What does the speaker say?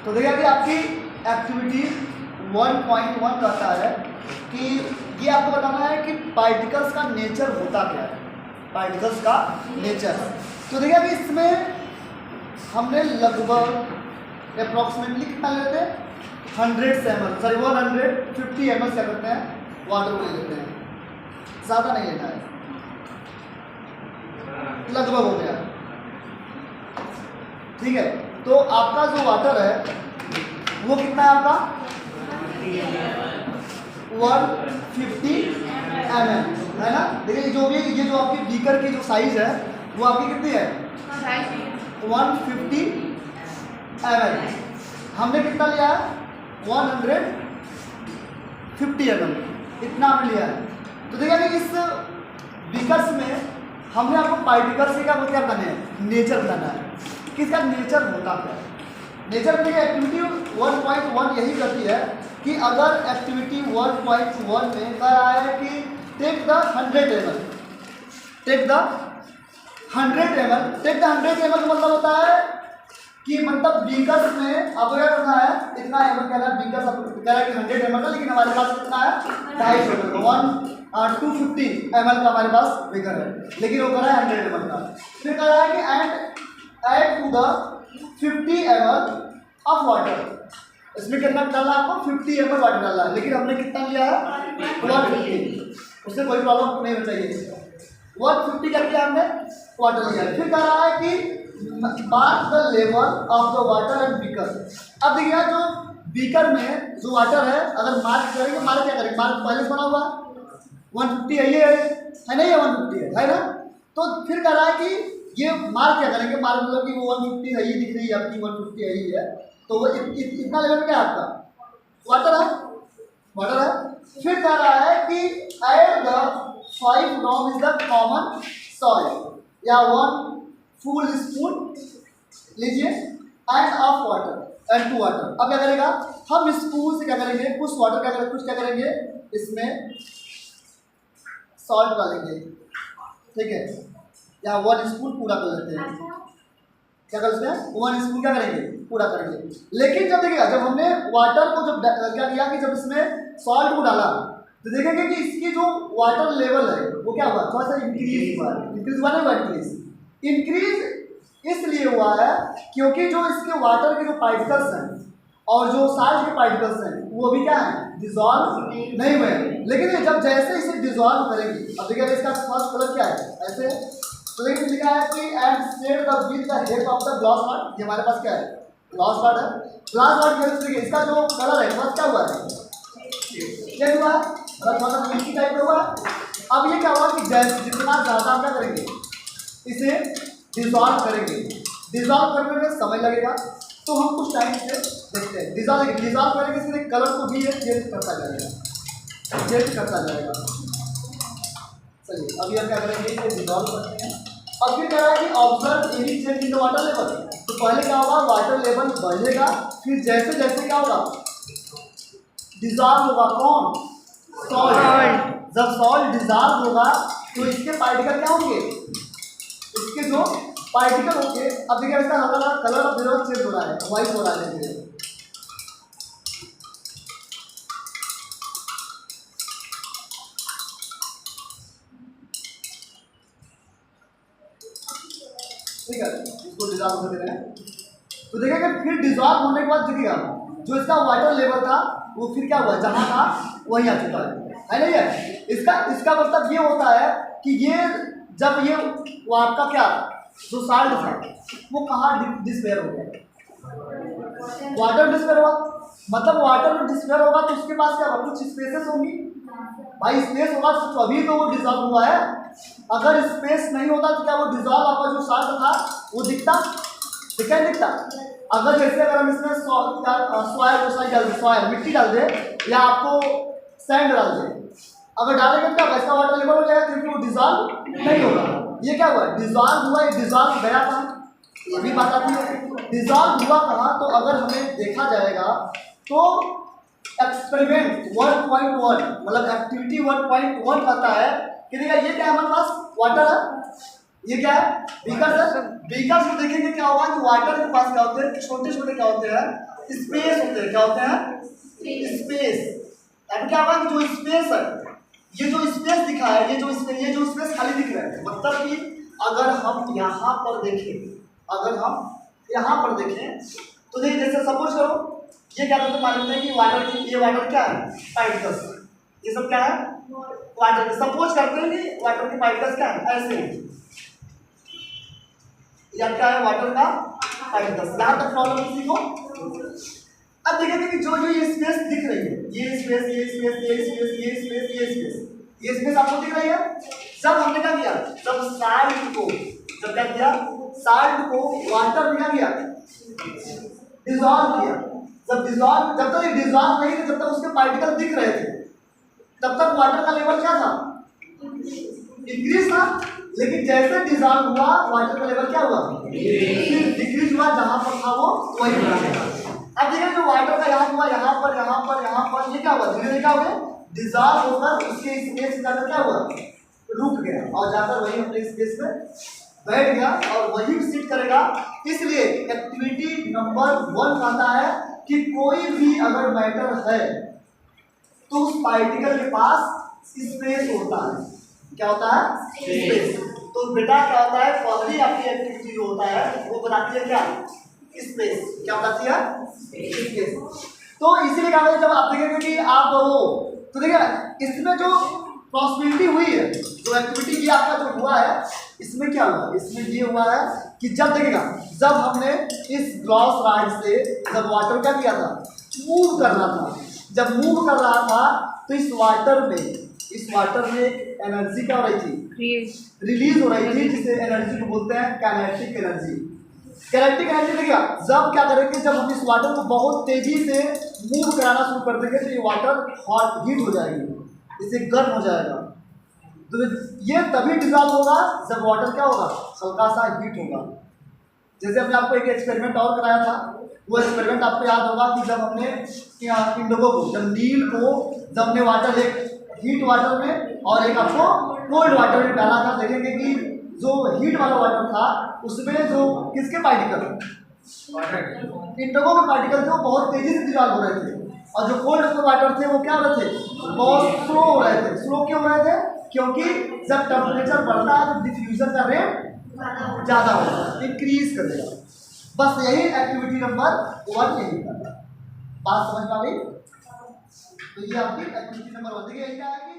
तो देखिए अभी आपकी एक्टिविटी 1.1 कहता है कि ये आपको बताना है कि पार्टिकल्स का नेचर होता क्या है, पार्टिकल्स का नेचर। तो देखिए अभी इसमें हमने लगभग अप्रॉक्सीमेटली कितना लेते हैं 100 ml, सॉरी 150 ml क्या करते हैं वाटर को ले लेते हैं, ज़्यादा नहीं लेना है, लगभग हो गया। ठीक है, तो आपका जो वाटर है वो कितना है आपका 150 ml है ना। देखिए जो भी ये जो आपकी बीकर की जो साइज है वो आपकी कितनी है 150 ml। हमने कितना लिया है 150 ml, इतना हमने लिया है। तो देखिए अभी इस बीकर्स में हमने आपको पार्टिकल्स का क्या बताना है, नेचर बताना है कि इसका नेचर होता क्या है। नेचर में एक्टिविटी 1.1 यही करती है कि अगर एक्टिविटी 1.1 में कह रहा है कि take the 100 ml, take the 100 ml, take the 100 ml का मतलब होता है कि मतलब बीकर्स में आपको क्या करना है, इतना ml कहना है, बीकर्स आपको कह रहा है कि 100 ml का, लेकिन हमारे पास कितना है 250 ml, 250 ml का हमारे पास बीकर है, लेकिन वो कह रहा है 100 ml का। फिर कह रहा है कि add to the 50 ml of water, इसमें कितना डालना है आपको 50 ml वाटर डालना है, लेकिन हमने कितना लिया है 150, उससे कोई प्रॉब्लम नहीं होनी चाहिए। 150 करके हमने वाटर लिया है। फिर कह रहा है कि mark the level of the water and beaker. अब देखिए जो बीकर में जो वाटर है अगर मार्क करेंगे, मार्क क्या करेंगे, मार्क पहले से बना हुआ 150 है, ये है नहीं है 150 है ना। तो फिर कह रहा है कि ये मार्क क्या करेंगे, मार्क मतलब कि वो 150 है, ये दिख रही है आपकी 150 है, ये है, तो वो इतना लेवल क्या है आपका वाटर है, वाटर है। फिर कह रहा है कि add the 5 gram is the common soil या 1 फुल स्पून लीजिए and of water and to water. अब क्या करेगा, हम स्पून से क्या करेंगे, कुछ वाटर क्या करेंगे, कुछ क्या करेंगे, इसमें सॉल्ट डालेंगे, ठीक है, या 1 स्पून पूरा कर लेते हैं, क्या कर लेते हैं 1 स्पून क्या करेंगे पूरा करेंगे। लेकिन जब देखिएगा जब हमने वाटर को जब क्या किया कि जब इसमें सॉल्ट को डाला तो देखेंगे कि इसकी जो वाटर लेवल है वो क्या हुआ, थोड़ा सा इंक्रीज हुआ है, इंक्रीज हुआ नहीं हुआ, इंक्रीज इसलिए हुआ है क्योंकि जो इसके वाटर के जो पार्टिकल्स हैं और जो साल्ट के पार्टिकल्स हैं वो अभी क्या है डिजॉल्व नहीं हुए। लेकिन जब जैसे इसे डिजॉल्व करेंगे, अब देखिए इसका फर्स्ट कलर क्या है ऐसे, तो देखिए लिखा है कि and set the with the head of the glass rod, ये हमारे पास क्या है ग्लास रॉड है, ग्लास रॉड के देखिए इसका जो कलर है फर्स्ट क्या हुआ है क्या हुआ है, थोड़ा सा मिल्की टाइप में हुआ है। अब ये क्या हुआ कि जैसे जितना ज़्यादा हम क्या करेंगे इसे डिजॉल्व करेंगे, डिजॉल्व करने में समय लगेगा, तो हम कुछ टाइम से देखते हैं डिजॉल्व करेंगे, इसके कलर को भी ये चेंज करता जाएगा, चेंज करता जाएगा। चलिए अभी हम क्या करेंगे इसे डिजॉल्व करते हैं। अब फिर कह रहा है कि observe any change in the water level, तो पहले क्या होगा वाटर लेवल बढ़ेगा, फिर जैसे जैसे क्या होगा डिजॉल्व होगा, कौन सॉल्ट, जब सॉल्ट डिजॉल्व होगा तो इसके पार्टिकल क्या होंगे, इसके जो पार्टिकल होंगे। अब देखिए इसका हल्का कलर अब धीरे चेंज हो रहा है, व्हाइट हो रहा है धीरे, ठीक है, इसको डिजॉल्व कर देते हैं। तो देखिएगा फिर डिजॉल्व होने के बाद देखिएगा जो इसका वाटर लेवल था वो फिर क्या हुआ, जहाँ था वहीं आ चुका है नहीं है। इसका मतलब ये होता है कि ये जब ये वो आपका क्या जो साल्ट था वो कहाँ डिस्पेयर हो गया, वाटर डिस्पेयर हुआ, मतलब वाटर में डिस्पेयर होगा तो उसके पास क्या होगा कुछ स्पेसेस होंगी, भाई स्पेस होगा तो अभी तो वो डिजॉल्व हुआ है, अगर स्पेस नहीं होता तो क्या वो डिजॉल्व आपका जो साल्ट था वो दिखता दिखता। अगर जैसे अगर हम इसमें सॉइल मिट्टी डाल दे या आपको सैंड डाल दे, अगर डालेंगे तो वैसा वाटर लेवल हो जाएगा क्योंकि वो डिजॉल्व नहीं होगा। ये क्या हुआ डिजॉल्व हुआ, ये डिजॉल्व गया कहाँ, ये भी बात आती है डिजॉल्व हुआ कहाँ। तो अगर हमें देखा जाएगा तो एक्सपेरिमेंट 1.1 मतलब एक्टिविटी 1.1 कहता है कि देखिए ये क्या हमारे पास वाटर है, ये क्या है? बीकर है। बीकर में देखेंगे क्या होगा कि वाटर के पास क्या होते हैं, छोटे छोटे क्या होते हैं, स्पेस होते हैं। क्या होते हैं? स्पेस। अब क्या होगा कि जो स्पेस है, ये जो स्पेस दिखा है, ये जो स्पेस खाली दिख रहा है, मतलब कि अगर हम यहाँ पर देखें, तो देखिए जैसे सपोज करो ये क्या करते मान लेते हैं कि वाटर की, ये वाटर क्या है, पार्टिकल्स, ये सब क्या है, वाटर। सपोज करते हैं कि वाटर की पार्टिकल्स क्या है, ऐसे या क्या है, वाटर का पार्टिकल्स। यहाँ तक प्रॉब्लम किसी को? अब देखेंगे कि जो ये स्पेस दिख रही है, ये स्पेस आपको दिख रही है। जब हमने क्या किया, जब साल्ट को वाटर में क्या किया, डिसॉल्व किया। जब तक ये डिसॉल्व नहीं थे, जब तक उसके पार्टिकल दिख रहे थे, तब तक वाटर का लेवल क्या था, इंक्रीज था। लेकिन जैसे डिसॉल्व हुआ, वाटर का लेवल क्या हुआ, डिक्रीज हुआ। जहां पर था वो वही बना गया। अब देखिए जो वाटर का यहाँ हुआ, यहाँ पर ये क्या हुआ, धीरे धीरे क्या हो गया, डिसॉल्व होकर उसके स्पेस जाकर क्या हुआ, रुक गया और जाकर वही अपने स्पेस में बैठ गया और वही सिट करेगा। इसलिए एक्टिविटी नंबर 1 कहता है कि कोई भी अगर मैटर है तो उस पार्टिकल के पास स्पेस होता है। क्या होता है? स्पेस। तो बेटा क्या होता है, पहली आपकी एक्टिविटी जो होता है वो बताती है क्या, स्पेस। क्या बताती है? स्पेस। तो इसीलिए क्या है, जब आप देखेंगे कि आप वो, तो देखिए इसमें जो पॉसिबिलिटी हुई है, जो एक्टिविटी ये आपका जो हुआ है, इसमें क्या हुआ, इसमें ये हुआ है कि जब देखिएगा, जब हमने इस ग्लास राड से जब वाटर क्या किया था, मूव कर रहा था, जब मूव कर रहा था तो इस वाटर में एनर्जी क्या हो रही थी, रिलीज हो रही थी, जिसे एनर्जी को बोलते हैं काइनेटिक एनर्जी। काइनेटिक एनर्जी देखिएगा, जब क्या करेंगे, जब हम इस वाटर को बहुत तेजी से मूव कराना शुरू कर देंगे तो ये वाटर हीट हो जाएगी, इससे गर्म हो जाएगा। तो ये तभी डिसॉल्व होगा जब वाटर क्या होगा, हल्का सा हीट होगा। जैसे हमने आपको एक एक्सपेरिमेंट और कराया था, वो एक्सपेरिमेंट आपको याद होगा कि जब हमने इंडिगो को, जब नील को जब हमने वाटर, एक हीट वाटर में और एक आपको कोल्ड वाटर में डाला था, देखेंगे कि जो हीट वाला वाटर था उसमें जो किसके पार्टिकल, इंडिगो के पार्टिकल थे, वो बहुत तेजी से डिसॉल्व हो रहे थे, और जो कोल्ड वाटर थे वो क्या हो रहे थे, बहुत स्लो हो रहे थे। स्लो क्यों हो रहे थे? क्योंकि जब टेम्परेचर बढ़ता है तो डिफ्यूजन का रेट ज़्यादा होगा, इंक्रीज करेगा। बस यही एक्टिविटी नंबर 1 यही करना। बात समझ पा गई? तो ये आपकी एक्टिविटी नंबर 1 देखिए, यही क्या है कि